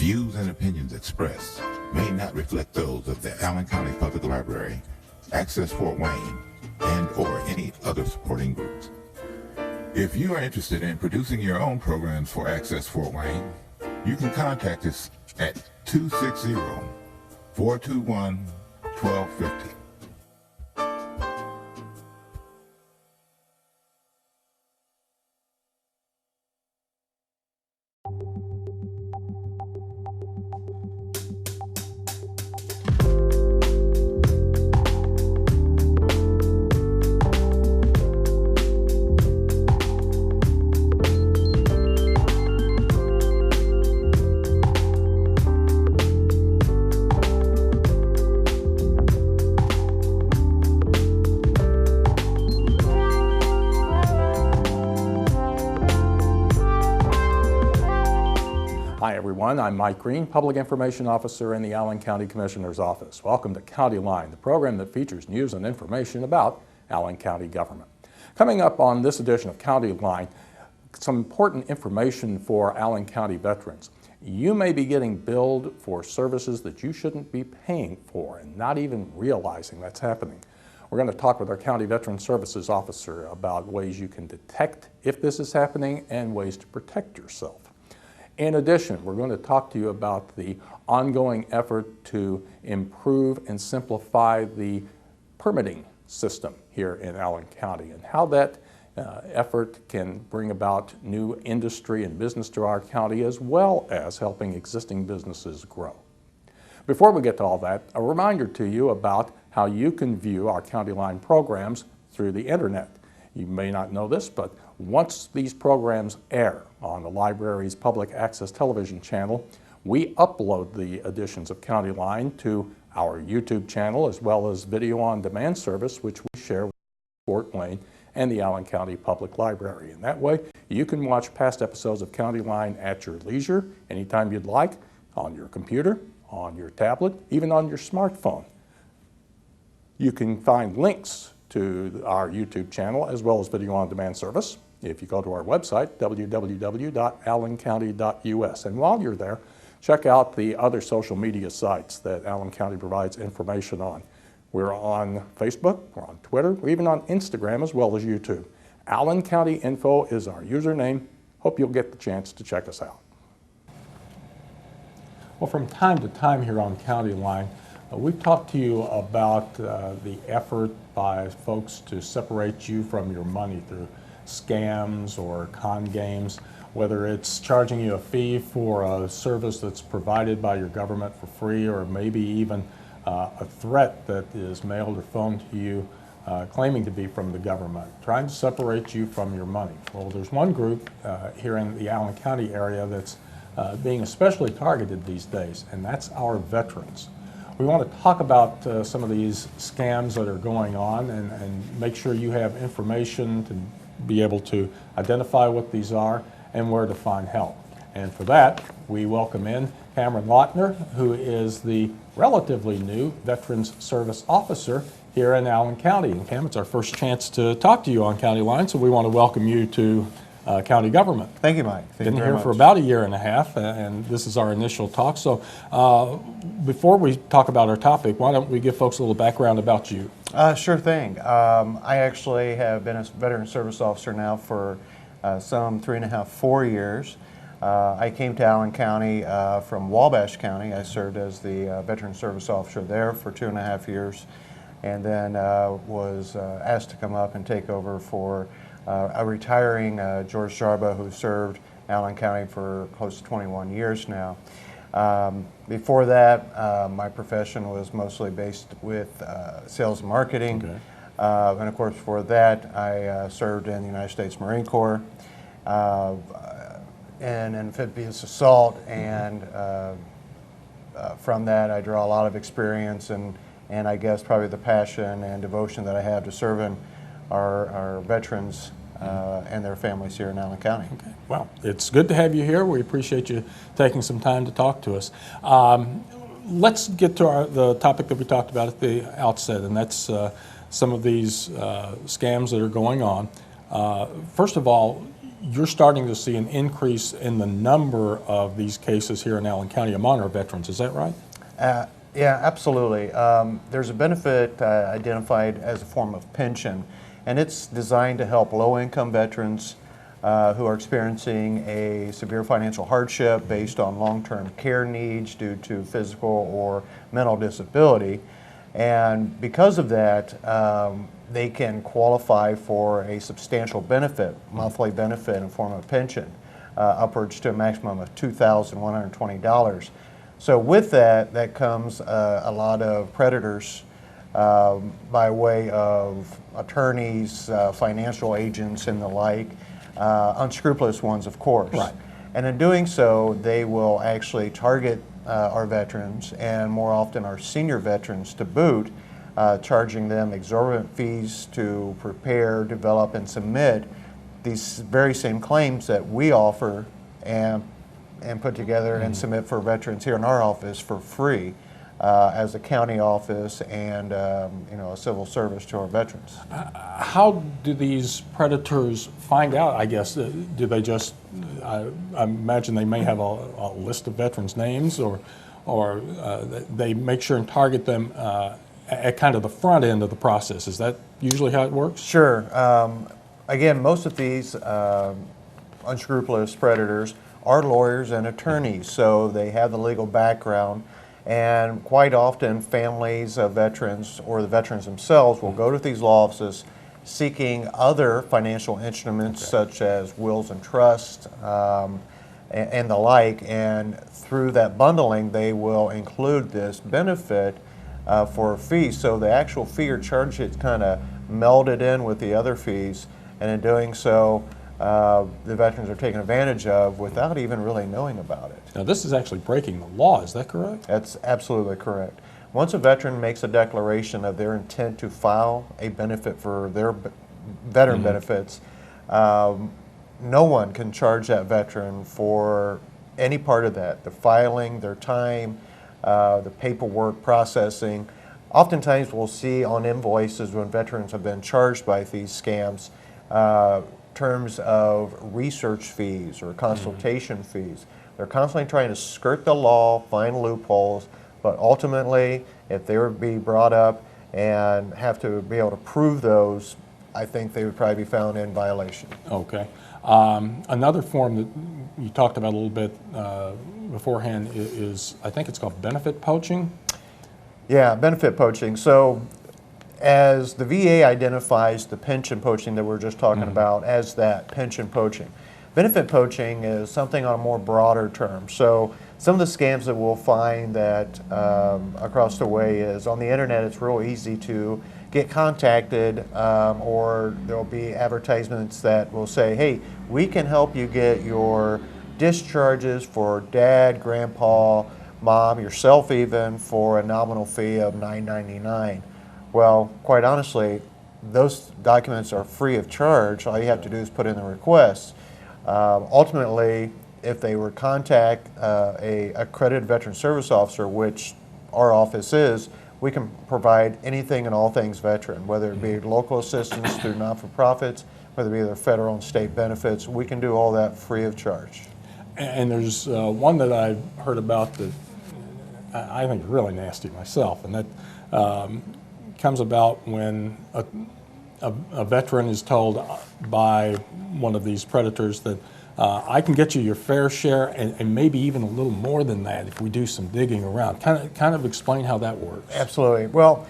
views and opinions expressed may not reflect those of the Allen County Public Library, Access Fort Wayne, and or any other supporting groups. If you are interested in producing your own programs for Access Fort Wayne, you can contact us at 260-421-1250. Hi everyone, I'm Mike Green, Public Information Officer in the Allen County Commissioner's Office. Welcome to Countyline, the program that features news and information about Allen County government. Coming up on this edition of Countyline, some important information for Allen County veterans. You may be getting billed for services that you shouldn't be paying for and not even realizing that's happening. We're going to talk with our County Veteran Services Officer about ways you can detect if this is happening and ways to protect yourself. In addition, we're going to talk to you about the ongoing effort to improve and simplify the permitting system here in Allen County and how that effort can bring about new industry and business to our county, as well as helping existing businesses grow. Before we get to all that, a reminder to you about how you can view our Countyline programs through the internet. You may not know this, but once these programs air on the library's public access television channel, we upload the editions of Countyline to our YouTube channel as well as video on demand service, which we share with Fort Wayne and the Allen County Public Library. And that way you can watch past episodes of Countyline at your leisure, anytime you'd like, on your computer, on your tablet, even on your smartphone. You can find links to our YouTube channel as well as video on demand service if you go to our website, www.allencounty.us. And while you're there, check out the other social media sites that Allen County provides information on. We're on Facebook, we're on Twitter, we're even on Instagram as well as YouTube. Allen County Info is our username. Hope you'll get the chance to check us out. Well, from time to time here on Countyline, we've talked to you about the effort by folks to separate you from your money through scams or con games, whether it's charging you a fee for a service that's provided by your government for free, or maybe even a threat that is mailed or phoned to you claiming to be from the government, trying to separate you from your money. Well, there's one group here in the Allen County area that's being especially targeted these days, and that's our veterans. We want to talk about some of these scams that are going on and make sure you have information to be able to identify what these are and where to find help. And for that, we welcome in Cameron Lautner, who is the relatively new Veterans Service Officer here in Allen County. And Cam, it's our first chance to talk to you on Countyline, so we want to welcome you to county government. Thank you, Mike. Been here for about a year and a half, and this is our initial talk. So before we talk about our topic, why don't we give folks a little background about you? Sure thing. I actually have been a veteran service officer now for some 3.5, 4 years. I came to Allen County from Wabash County. I served as the veteran service officer there for 2.5 years, and then was asked to come up and take over for a retiring George Jarba, who served Allen County for close to 21 years now. Before that, my profession was mostly based with sales and marketing. Okay. And of course, for that, I served in the United States Marine Corps in amphibious assault, and from that, I draw a lot of experience and I guess probably the passion and devotion that I have to serving our veterans and their families here in Allen County. Okay. Well, it's good to have you here. We appreciate you taking some time to talk to us. Let's get to the topic that we talked about at the outset, and that's some of these scams that are going on. First of all, you're starting to see an increase in the number of these cases here in Allen County among our veterans. Is that right? Yeah, absolutely. There's a benefit identified as a form of pension, and it's designed to help low-income veterans who are experiencing a severe financial hardship based on long-term care needs due to physical or mental disability. And because of that, they can qualify for a substantial benefit, monthly benefit in the form of pension, upwards to a maximum of $2,120. So with that, that comes a lot of predators by way of attorneys, financial agents, and the like, unscrupulous ones, of course. Right. And in doing so, they will actually target our veterans, and more often our senior veterans to boot, charging them exorbitant fees to prepare, develop, and submit these very same claims that we offer and put together and submit for veterans here in our office for free as a county office and a civil service to our veterans. How do these predators find out, I guess? Do they just, I imagine they may have a list of veterans' names, or they make sure and target them at kind of the front end of the process. Is that usually how it works? Sure. Again, most of these unscrupulous predators are lawyers and attorneys, so they have the legal background, and quite often families of veterans or the veterans themselves will go to these law offices seeking other financial instruments such as wills and trusts and the like, and through that bundling they will include this benefit for a fee. So the actual fee or charge is kind of melded in with the other fees, and in doing so the veterans are taken advantage of without even really knowing about it. Now this is actually breaking the law, is that correct? That's absolutely correct. Once a veteran makes a declaration of their intent to file a benefit for their veteran benefits, no one can charge that veteran for any part of that, the filing, their time, the paperwork processing. Oftentimes we'll see on invoices when veterans have been charged by these scams terms of research fees or consultation fees. They're constantly trying to skirt the law, find loopholes, but ultimately, if they would be brought up and have to be able to prove those, I think they would probably be found in violation. Okay. Another form that you talked about a little bit beforehand is, I think it's called benefit poaching. Yeah, benefit poaching. So as the VA identifies the pension poaching that we were just talking about as that pension poaching, benefit poaching is something on a more broader term. So some of the scams that we'll find that across the way is on the internet, it's real easy to get contacted or there'll be advertisements that will say, hey, we can help you get your discharges for dad, grandpa, mom, yourself even, for a nominal fee of $9.99. Well, quite honestly, those documents are free of charge. All you have to do is put in the request. Ultimately, if they were to contact a accredited veteran service officer, which our office is, we can provide anything and all things veteran, whether it be local assistance through not-for-profits, whether it be their federal and state benefits. We can do all that free of charge. And there's one that I've heard about that I think is really nasty myself, and that comes about when a veteran is told by one of these predators that I can get you your fair share and maybe even a little more than that if we do some digging around. Kind of explain how that works. Absolutely. Well,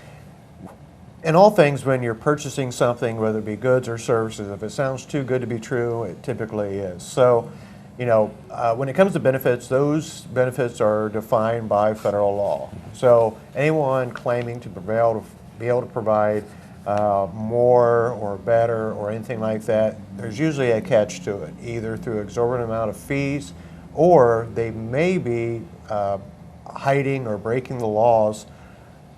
in all things, when you're purchasing something, whether it be goods or services, if it sounds too good to be true, it typically is. So, when it comes to benefits, those benefits are defined by federal law. So anyone claiming to be able to provide more or better or anything like that, there's usually a catch to it, either through exorbitant amount of fees, or they may be hiding or breaking the laws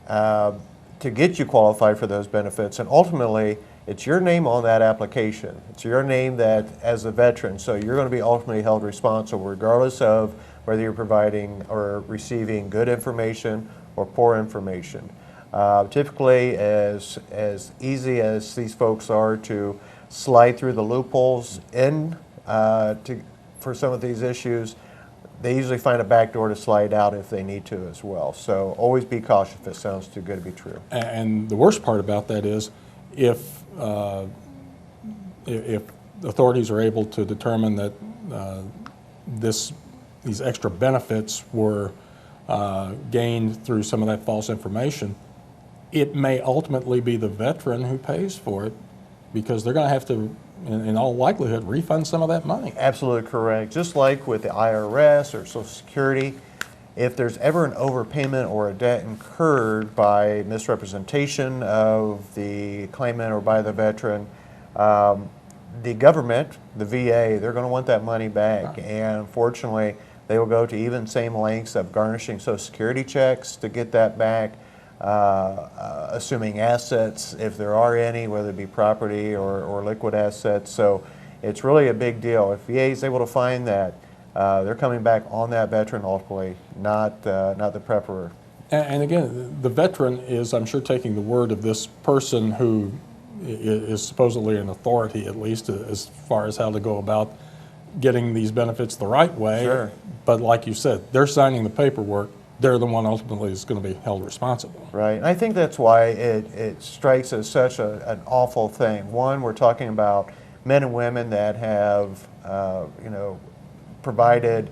to get you qualified for those benefits. And ultimately, it's your name on that application. It's your name that as a veteran, so you're going to be ultimately held responsible regardless of whether you're providing or receiving good information or poor information. Typically, as easy as these folks are to slide through the loopholes in for some of these issues, they usually find a back door to slide out if they need to as well. So always be cautious if it sounds too good to be true. And the worst part about that is if authorities are able to determine that these extra benefits were gained through some of that false information, it may ultimately be the veteran who pays for it, because they're going to have to, in all likelihood, refund some of that money. Absolutely correct. Just like with the IRS or Social Security, if there's ever an overpayment or a debt incurred by misrepresentation of the claimant or by the veteran, the government, the VA, they're going to want that money back. Right. And unfortunately, they will go to even same lengths of garnishing Social Security checks to get that back, assuming assets, if there are any, whether it be property or liquid assets. So it's really a big deal. If VA is able to find that, they're coming back on that veteran ultimately, not the prepper. And again, the veteran is, I'm sure, taking the word of this person who is supposedly an authority, at least as far as how to go about getting these benefits the right way. Sure. But like you said, they're signing the paperwork. They're the one ultimately is going to be held responsible. Right, and I think that's why it strikes as such an awful thing. One, we're talking about men and women that have, provided,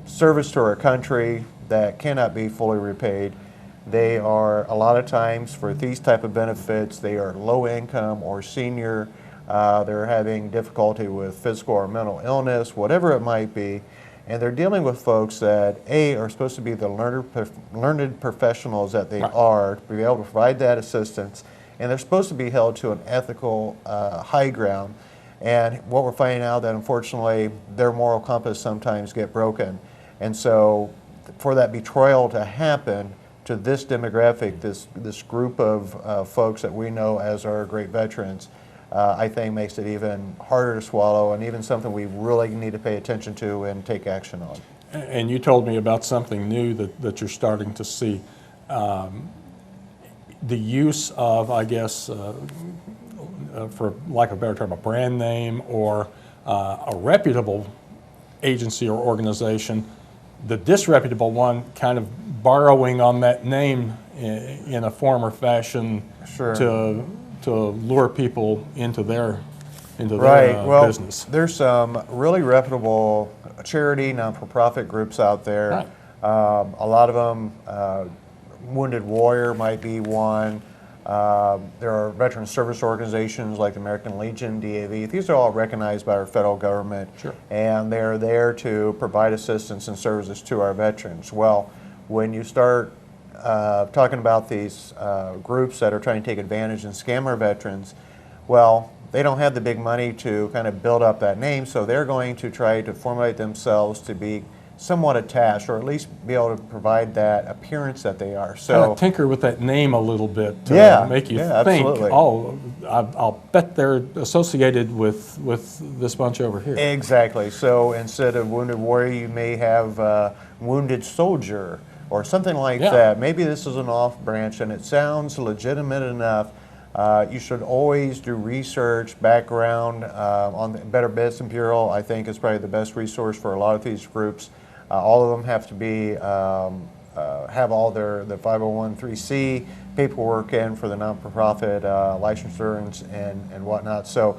service to our country that cannot be fully repaid. They are, a lot of times, for these type of benefits, they are low income or senior. They're having difficulty with physical or mental illness, whatever it might be. And they're dealing with folks that, A, are supposed to be the learned professionals that they Right. are, to be able to provide that assistance, and they're supposed to be held to an ethical high ground. And what we're finding out that, unfortunately, their moral compass sometimes get broken. And so for that betrayal to happen to this demographic, this group of folks that we know as our great veterans, I think makes it even harder to swallow, and even something we really need to pay attention to and take action on. And you told me about something new that you're starting to see. The use of, I guess, for lack of a better term, a brand name or a reputable agency or organization, the disreputable one kind of borrowing on that name in a form or fashion. Sure. to lure people into their Right. Well, business. there's some really reputable charity, non-for-profit groups out there. Right. A lot of them, Wounded Warrior might be one. There are veteran service organizations like the American Legion, DAV. These are all recognized by our federal government. Sure. And they're there to provide assistance and services to our veterans. Well, when you start talking about these groups that are trying to take advantage and scam our veterans, well, they don't have the big money to kind of build up that name, so they're going to try to formulate themselves to be somewhat attached, or at least be able to provide that appearance that they are. So Kind of tinker with that name a little bit to make you think, absolutely. oh, I'll bet they're associated with this bunch over here. Exactly. So instead of Wounded Warrior, you may have Wounded Soldier or something like Yeah. that. Maybe this is an off branch and it sounds legitimate enough. You should always do research, background on the Better Medicine Bureau. I think is probably the best resource for a lot of these groups. All of them have to be have all the 501(c) paperwork in for the non-for-profit licensure and whatnot. So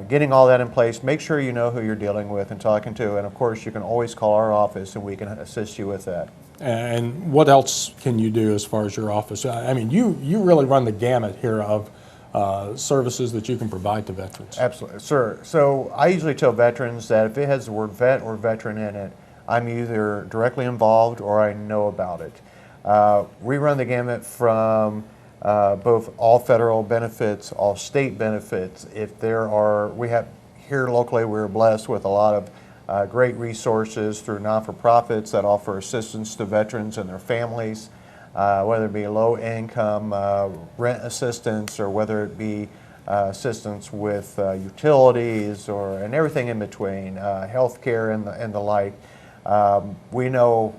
getting all that in place, make sure you know who you're dealing with and talking to, and of course you can always call our office and we can assist you with that. And what else can you do as far as your office? I mean, you really run the gamut here of services that you can provide to veterans. Absolutely, sir. So I usually tell veterans that if it has the word vet or veteran in it, I'm either directly involved or I know about it. We run the gamut from both all federal benefits, all state benefits. If there are, we have here locally, we're blessed with a lot of great resources through non-for-profits that offer assistance to veterans and their families, whether it be low income rent assistance or whether it be assistance with utilities and everything in between, health care and the like. We know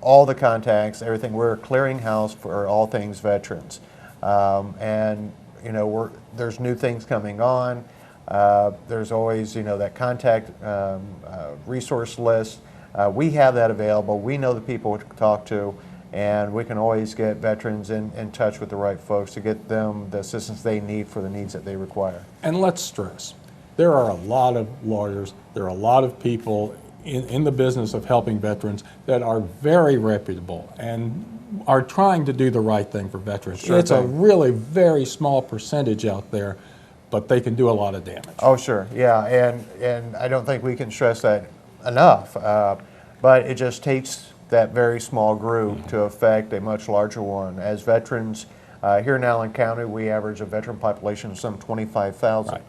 all the contacts, everything. We're a clearinghouse for all things veterans. And you know, there's new things coming on. There's always, that contact resource list. We have that available. We know the people to talk to, and we can always get veterans in touch with the right folks to get them the assistance they need for the needs that they require. And let's stress, there are a lot of lawyers, there are a lot of people in the business of helping veterans that are very reputable and are trying to do the right thing for veterans. Sure it's a thing. really very small percentage out there, but they can do a lot of damage. Oh, sure, yeah, and I don't think we can stress that enough, but it just takes that very small group to affect a much larger one. As veterans, here in Allen County, we average a veteran population of some 25,000. Right.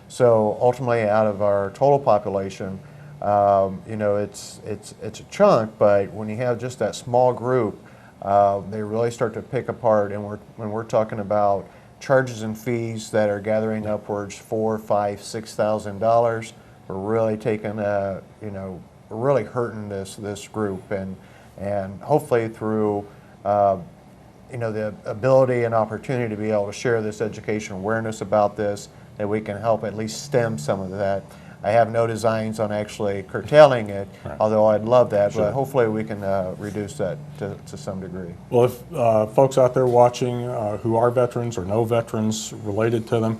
So ultimately, out of our total population, it's a chunk, but when you have just that small group, they really start to pick apart, and when we're talking about charges and fees that are gathering upwards $4,000, $5,000, $6,000, we're really taking we're really hurting this group, and hopefully through the ability and opportunity to be able to share this education awareness about this, that we can help at least stem some of that. I have no designs on actually curtailing it, Right. although I'd love that, Sure. but hopefully we can reduce that to some degree. Well, if folks out there watching who are veterans or know veterans related to them,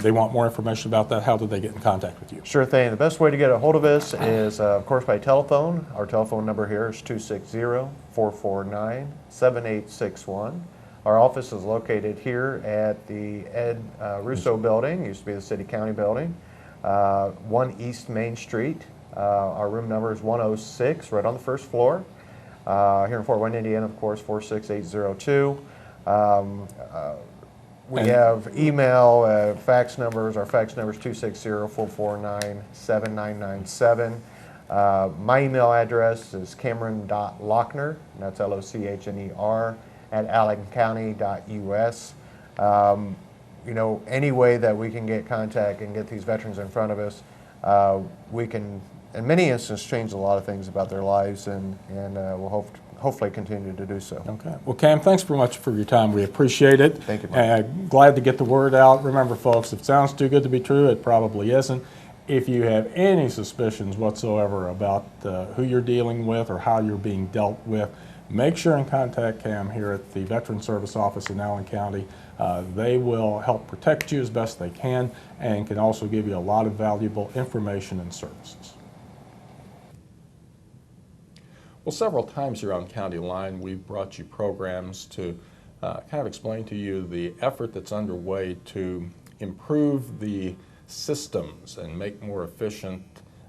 they want more information about that, how do they get in contact with you? Sure thing. The best way to get a hold of us is, of course, by telephone. Our telephone number here is 260-449-7861. Our office is located here at the Ed Russo building, used to be the City County building, 1 East Main Street. Our room number is 106, right on the first floor. Here in Fort Wayne, Indiana, of course, 46802. We have email, fax numbers. Our fax number is 260-449-7997. My email address is cameron.lochner, and that's Lochner, at allencounty.us. Any way that we can get contact and get these veterans in front of us, we can, in many instances, change a lot of things about their lives, and we'll hopefully continue to do so. Okay. Well, Cam, thanks very much for your time. We appreciate it. Thank you, Mike. Glad to get the word out. Remember, folks, if it sounds too good to be true, it probably isn't. If you have any suspicions whatsoever about who you're dealing with or how you're being dealt with, make sure and contact Cam here at the Veteran Service Office in Allen County. They will help protect you as best they can and can also give you a lot of valuable information and services. Well, several times here on Countyline, we've brought you programs to kind of explain to you the effort that's underway to improve the systems and make more efficient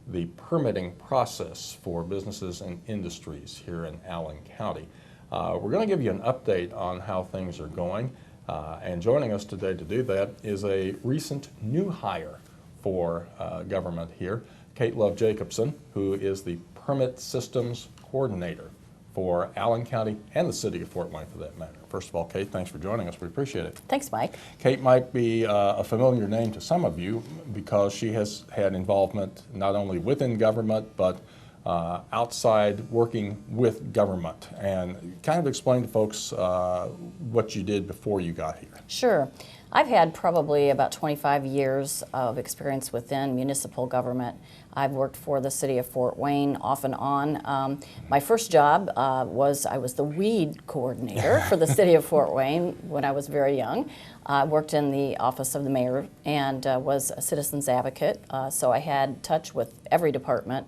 the permitting process for businesses and industries here in Allen County. We're going to give you an update on how things are going, and joining us today to do that is a recent new hire for government here, Kate Love Jacobson, who is the Permit Systems Coordinator for Allen County and the city of Fort Wayne for that matter. First of all, Kate, thanks for joining us. We appreciate it. Thanks, Mike. Kate might be a familiar name to some of you because she has had involvement not only within government but outside working with government. And kind of explain to folks what you did before you got here. Sure. I've had probably about 25 years of experience within municipal government. I've worked for the city of Fort Wayne off and on. My first job I was the weed coordinator for the city of Fort Wayne when I was very young. I worked in the office of the mayor and was a citizens advocate, so I had touch with every department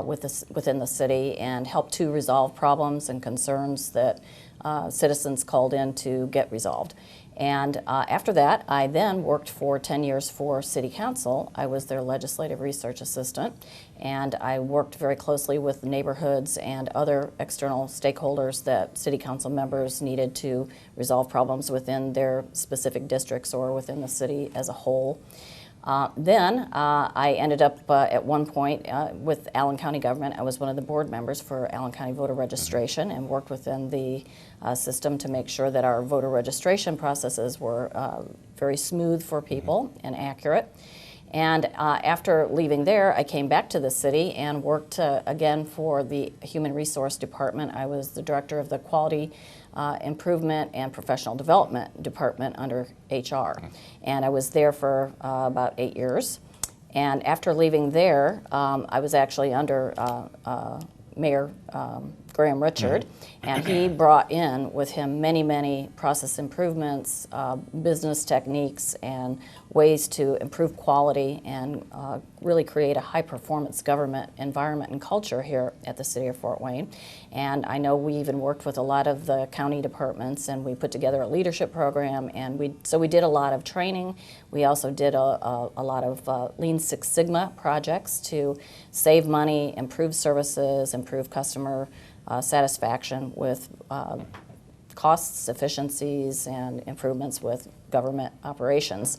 within the city and helped to resolve problems and concerns that citizens called in to get resolved. And after that, I then worked for 10 years for City Council. I was their legislative research assistant, and I worked very closely with neighborhoods and other external stakeholders that City Council members needed to resolve problems within their specific districts or within the city as a whole. Then I ended up at one point with Allen County government. I was one of the board members for Allen County voter registration and worked within the system to make sure that our voter registration processes were very smooth for people and accurate. And after leaving there, I came back to the city and worked again for the Human Resource Department. I was the director of the Quality Improvement and Professional Development Department under HR. And I was there for about 8 years. And after leaving there, I was actually under Mayor Graham Richard, and he brought in with him many process improvements, business techniques, and ways to improve quality and really create a high-performance government environment and culture here at the City of Fort Wayne. And I know we even worked with a lot of the county departments, and we put together a leadership program, and we did a lot of training. We also did a lot of Lean Six Sigma projects to save money, improve services, improve customer satisfaction with costs, efficiencies, and improvements with government operations.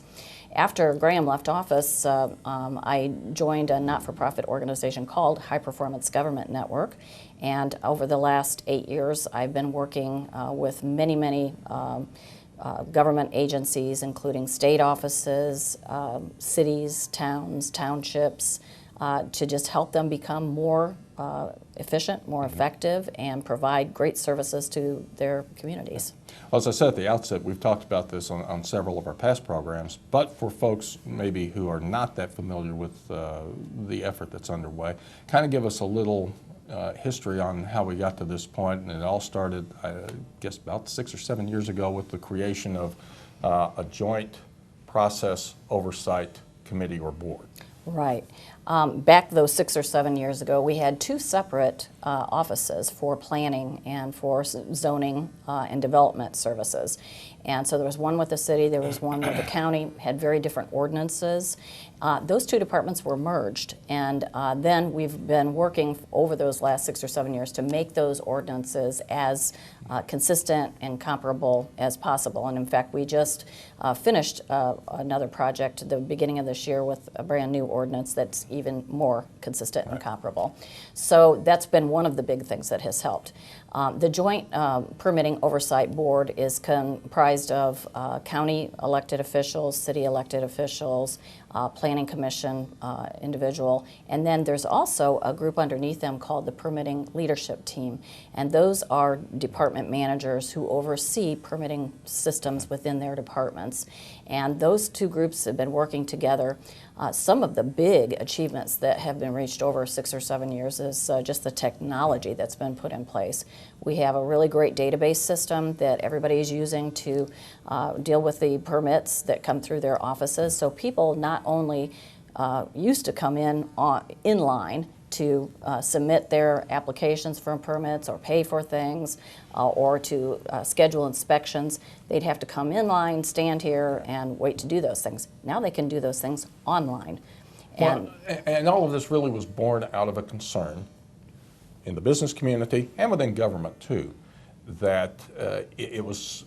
After Graham left office, I joined a not-for-profit organization called High Performance Government Network, and over the last 8 years, I've been working with many government agencies, including state offices, cities, towns, townships, to just help them become more efficient, more effective, and provide great services to their communities. Well, as I said at the outset, we've talked about this on several of our past programs, but for folks maybe who are not that familiar with the effort that's underway, kind of give us a little history on how we got to this point. And it all started, I guess, about 6 or 7 years ago with the creation of a joint process oversight committee or board. Right. Back those 6 or 7 years ago, we had two separate offices for planning and for zoning and development services. And so there was one with the city, there was one with the county, had very different ordinances. Those two departments were merged, and then we've been working over those last 6 or 7 years to make those ordinances as consistent and comparable as possible. And in fact, we just finished another project at the beginning of this year with a brand new ordinance that's even more consistent and comparable. So that's been one of the big things that has helped. The Joint Permitting Oversight Board is comprised of county elected officials, city elected officials, planning commission individual, and then there's also a group underneath them called the Permitting Leadership Team, and those are department managers who oversee permitting systems within their departments. And those two groups have been working together. Some of the big achievements that have been reached over 6 or 7 years is just the technology that's been put in place. We have a really great database system that everybody is using to deal with the permits that come through their offices. So people not only used to come in line to submit their applications for permits or pay for things or to schedule inspections. They'd have to come in line, stand here, and wait to do those things. Now they can do those things online. And all of this really was born out of a concern in the business community and within government too, that it was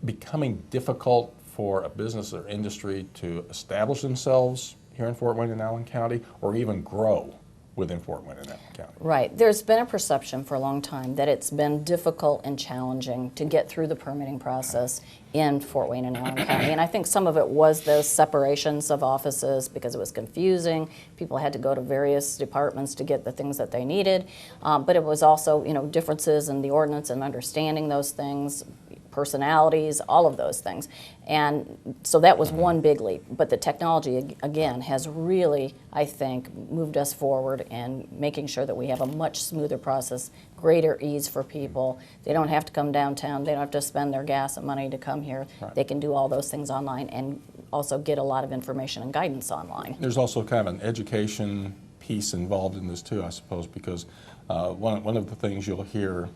becoming difficult for a business or industry to establish themselves here in Fort Wayne and Allen County or even grow within Fort Wayne and Allen County. Right. There's been a perception for a long time that it's been difficult and challenging to get through the permitting process in Fort Wayne and Allen County. And I think some of it was those separations of offices because it was confusing. People had to go to various departments to get the things that they needed. But it was also, differences in the ordinance and understanding those things, personalities, all of those things. And so that was one big leap. But the technology, again, has really, I think, moved us forward in making sure that we have a much smoother process, greater ease for people. They don't have to come downtown. They don't have to spend their gas and money to come here. Right. They can do all those things online and also get a lot of information and guidance online. There's also kind of an education piece involved in this too, I suppose, because one of the things you'll hear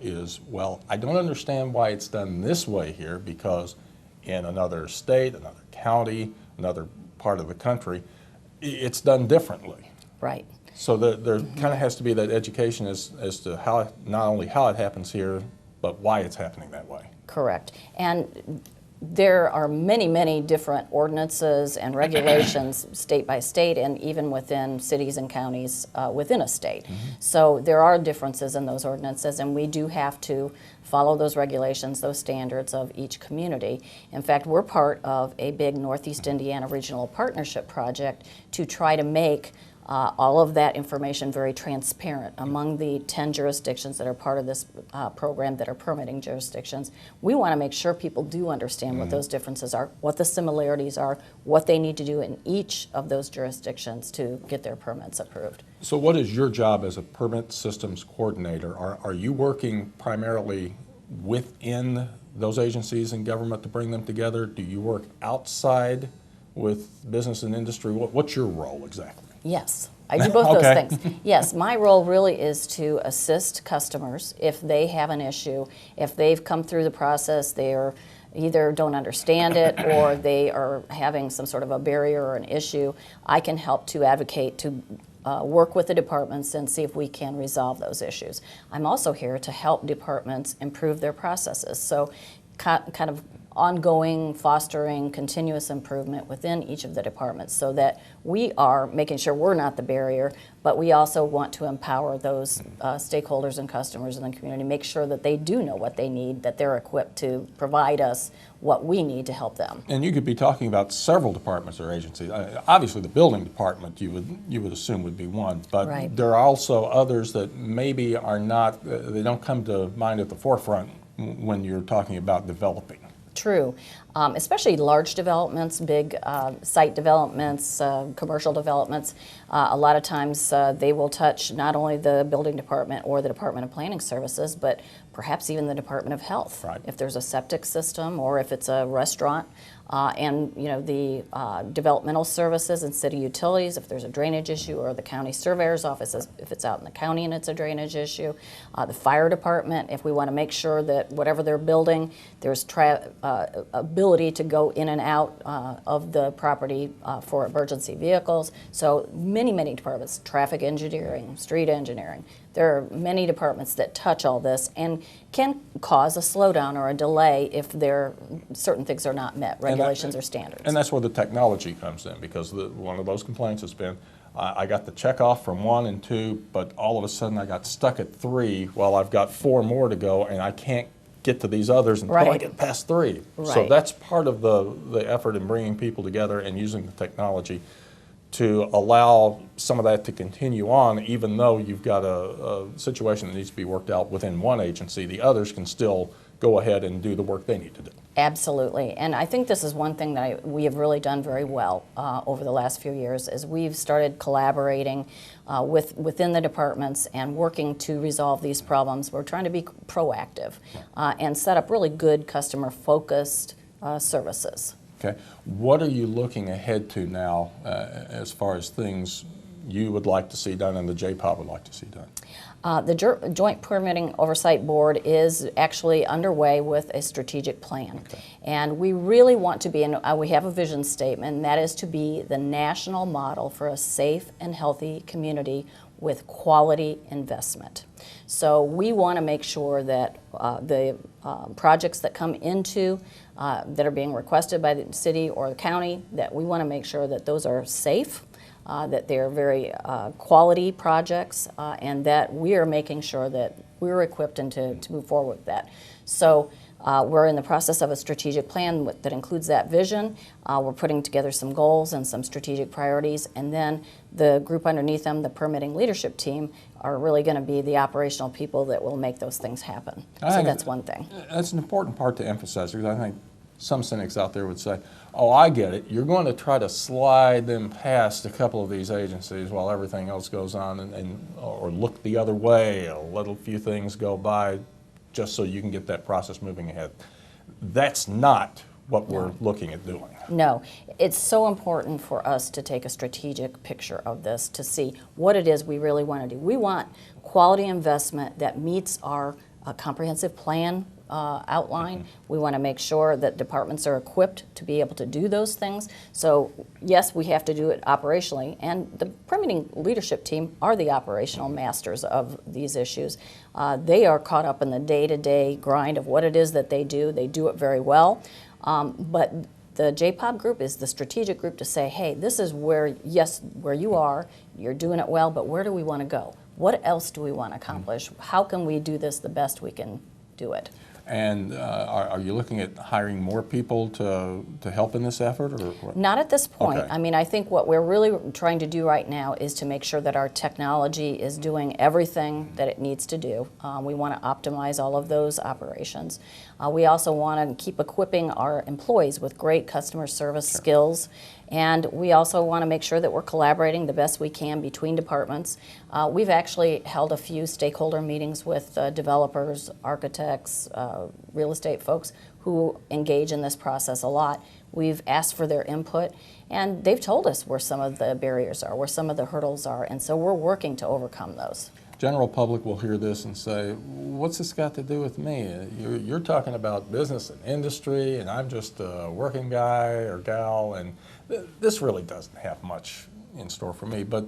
is, well, I don't understand why it's done this way here because in another state, another county, another part of the country, it's done differently. Right. So there kind of has to be that education as to how, not only how it happens here, but why it's happening that way. Correct. And there are many, many different ordinances and regulations state by state and even within cities and counties within a state. So there are differences in those ordinances, and we do have to follow those regulations, those standards of each community. In fact, we're part of a big Northeast Indiana Regional Partnership project to try to make all of that information very transparent among the 10 jurisdictions that are part of this program that are permitting jurisdictions. We want to make sure people do understand what those differences are, what the similarities are, what they need to do in each of those jurisdictions to get their permits approved. So what is your job as a permit systems coordinator? Are you working primarily within those agencies in government to bring them together? Do you work outside with business and industry? What's your role exactly? Yes, I do both Okay. those things. Yes, my role really is to assist customers if they have an issue, if they've come through the process, they are either don't understand it or they are having some sort of a barrier or an issue. I can help to advocate to work with the departments and see if we can resolve those issues. I'm also here to help departments improve their processes. So kind of ongoing, fostering, continuous improvement within each of the departments so that we are making sure we're not the barrier, but we also want to empower those stakeholders and customers in the community, make sure that they do know what they need, that they're equipped to provide us what we need to help them. And you could be talking about several departments or agencies. Obviously, the building department you would assume would be one, but Right. there are also others that maybe are not, they don't come to mind at the forefront when you're talking about developing. True, especially large developments, big site developments, commercial developments. A lot of times they will touch not only the building department or the Department of Planning Services, but perhaps even the Department of Health. Right. If there's a septic system or if it's a restaurant, and the developmental services and city utilities, if there's a drainage issue, or the county surveyor's office, if it's out in the county and it's a drainage issue, the fire department, if we want to make sure that whatever they're building, there's ability to go in and out of the property for emergency vehicles. So many, many departments, traffic engineering, street engineering. There are many departments that touch all this and can cause a slowdown or a delay if certain things are not met, regulations or standards. And that's where the technology comes in, because one of those complaints has been, I got the check off from 1 and 2, but all of a sudden I got stuck at 3 while I've got 4 more to go, and I can't get to these others until I Right. get past 3. So Right. that's part of the effort in bringing people together and using the technology to allow some of that to continue on, even though you've got a situation that needs to be worked out within one agency. The others can still go ahead and do the work they need to do. Absolutely, and I think this is one thing that we have really done very well over the last few years, is we've started collaborating within the departments and working to resolve these problems. We're trying to be proactive and set up really good customer-focused services. Okay, what are you looking ahead to now as far as things you would like to see done and the JPOB would like to see done? The Joint Permitting Oversight Board is actually underway with a strategic plan. Okay. And we really want to be, and we have a vision statement, and that is to be the national model for a safe and healthy community with quality investment. So we want to make sure that the projects that come into, that are being requested by the city or the county, that we want to make sure that those are safe, that they're very quality projects, and that we are making sure that we're equipped and to move forward with that. So we're in the process of a strategic plan that includes that vision. We're putting together some goals and some strategic priorities, and then the group underneath them, the permitting leadership team, are really going to be the operational people that will make those things happen. So that's one thing. That's an important part to emphasize, because I think some cynics out there would say, oh, I get it. You're going to try to slide them past a couple of these agencies while everything else goes on, or look the other way, or let a few things go by just so you can get that process moving ahead. That's not what we're looking at doing. No, it's so important for us to take a strategic picture of this to see what it is we really want to do. We want quality investment that meets our comprehensive plan outline. We want to make sure that departments are equipped to be able to do those things. So yes, we have to do it operationally, and the permitting leadership team are the operational masters of these issues. They are caught up in the day-to-day grind of what it is that they do. They do it very well. But the JPOB group is the strategic group to say, hey, this is where, yes, where you are, you're doing it well, but where do we want to go? What else do we want to accomplish? How can we do this the best we can do it? And are you looking at hiring more people to help in this effort? Or what? Not at this point. Okay. I mean, I think what we're really trying to do right now is to make sure that our technology is doing everything that it needs to do. We want to optimize all of those operations. We also want to keep equipping our employees with great customer service skills. And we also want to make sure that we're collaborating the best we can between departments. We've actually held a few stakeholder meetings with developers, architects, real estate folks who engage in this process a lot. We've asked for their input, and they've told us where some of the barriers are, where some of the hurdles are, and so we're working to overcome those. General public will hear this and say, what's this got to do with me? You're talking about business and industry, and I'm just a working guy or gal, and this really doesn't have much in store for me. But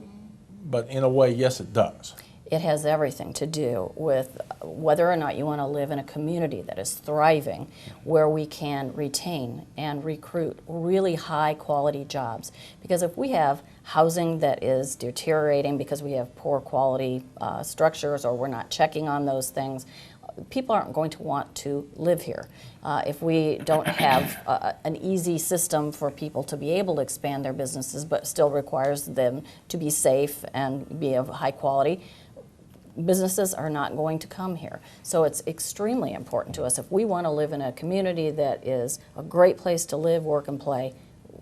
in a way, yes, it does. It has everything to do with whether or not you want to live in a community that is thriving, where we can retain and recruit really high quality jobs. Because if we have housing that is deteriorating because we have poor quality structures, or we're not checking on those things, people aren't going to want to live here. If we don't have an easy system for people to be able to expand their businesses, but still requires them to be safe and be of high quality, businesses are not going to come here. So it's extremely important to us. If we want to live in a community that is a great place to live, work, and play,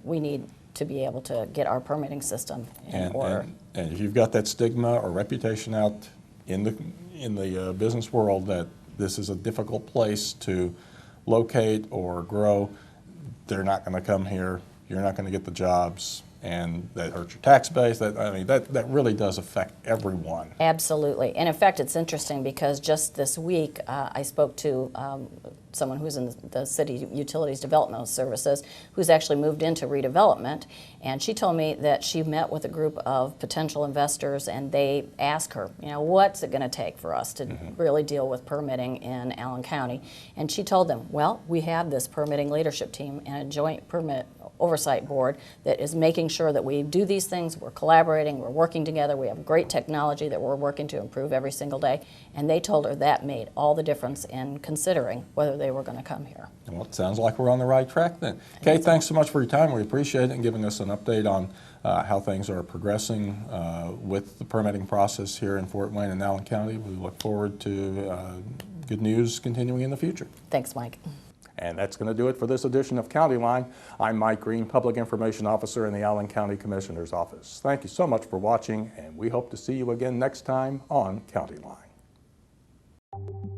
we need to be able to get our permitting system in order. And if you've got that stigma or reputation out in the business world that this is a difficult place to locate or grow, they're not going to come here. You're not going to get the jobs, and that hurts your tax base. That really does affect everyone. Absolutely. And in fact, it's interesting because just this week I spoke to someone who's in the city utilities development services who's actually moved into redevelopment, and she told me that she met with a group of potential investors, and they asked her, what's it going to take for us to really deal with permitting in Allen County? And she told them, well, we have this permitting leadership team and a joint permit oversight board that is making sure that we do these things, we're collaborating, we're working together, we have great technology that we're working to improve every single day. And they told her that made all the difference in considering whether they were going to come here. Well, it sounds like we're on the right track then. Kate, thanks so much for your time. We appreciate it, and giving us an update on how things are progressing with the permitting process here in Fort Wayne and Allen County. We look forward to good news continuing in the future. Thanks, Mike. And that's going to do it for this edition of County Line. I'm Mike Green, Public Information Officer in the Allen County Commissioner's Office. Thank you so much for watching, and we hope to see you again next time on County Line.